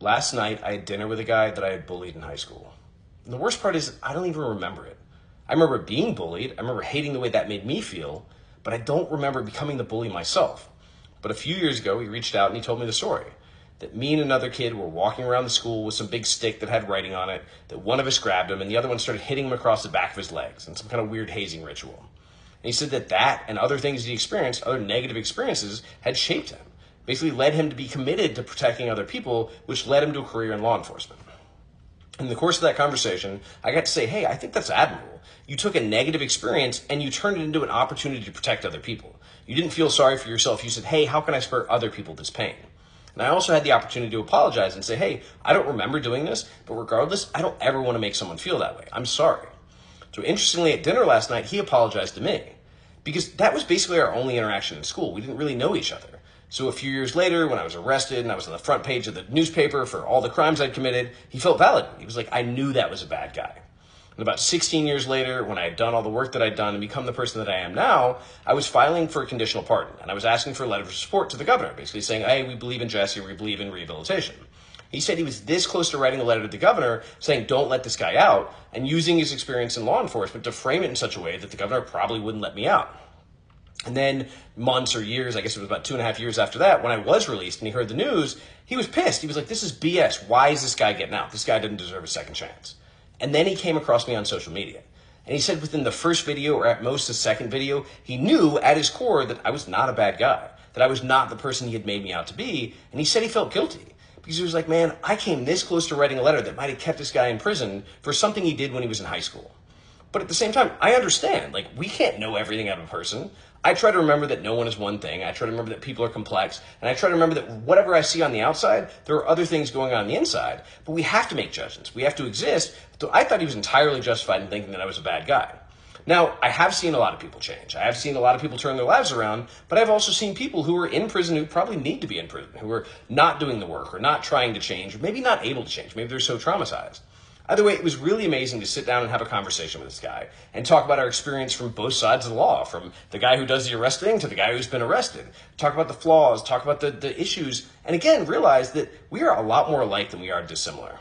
Last night, I had dinner with a guy that I had bullied in high school. And the worst part is, I don't even remember it. I remember being bullied. I remember hating the way that made me feel, but I don't remember becoming the bully myself. But a few years ago, he reached out and he told me the story. That me and another kid were walking around the school with some big stick that had writing on it, that one of us grabbed him and the other one started hitting him across the back of his legs in some kind of weird hazing ritual. And he said that and other things he experienced, other negative experiences, had shaped him. Basically led him to be committed to protecting other people, which led him to a career in law enforcement. In the course of that conversation, I got to say, hey, I think that's admirable. You took a negative experience and you turned it into an opportunity to protect other people. You didn't feel sorry for yourself. You said, hey, how can I spare other people this pain? And I also had the opportunity to apologize and say, hey, I don't remember doing this, but regardless, I don't ever want to make someone feel that way. I'm sorry. So interestingly, at dinner last night, he apologized to me because that was basically our only interaction in school. We didn't really know each other. So a few years later, when I was arrested and I was on the front page of the newspaper for all the crimes I'd committed, he felt validated. He was like, I knew that was a bad guy. And about 16 years later, when I had done all the work that I'd done and become the person that I am now, I was filing for a conditional pardon. And I was asking for a letter of support to the governor, basically saying, hey, we believe in Jesse, we believe in rehabilitation. He said he was this close to writing a letter to the governor saying, don't let this guy out, and using his experience in law enforcement to frame it in such a way that the governor probably wouldn't let me out. And then months or years, I guess it was about 2.5 years after that, when I was released and he heard the news, he was pissed. He was like, this is BS. Why is this guy getting out? This guy didn't deserve a second chance. And then he came across me on social media. And he said within the first video, or at most the second video, he knew at his core that I was not a bad guy, that I was not the person he had made me out to be. And he said he felt guilty because he was like, man, I came this close to writing a letter that might have kept this guy in prison for something he did when he was in high school. But at the same time, I understand, like, we can't know everything out of a person. I try to remember that no one is one thing. I try to remember that people are complex. And I try to remember that whatever I see on the outside, there are other things going on the inside. But we have to make judgments. We have to exist. So I thought he was entirely justified in thinking that I was a bad guy. Now, I have seen a lot of people change. I have seen a lot of people turn their lives around. But I've also seen people who are in prison who probably need to be in prison, who are not doing the work or not trying to change, or maybe not able to change. Maybe they're so traumatized. Either way, it was really amazing to sit down and have a conversation with this guy and talk about our experience from both sides of the law, from the guy who does the arresting to the guy who's been arrested. Talk about the flaws, talk about the issues, and again, realize that we are a lot more alike than we are dissimilar.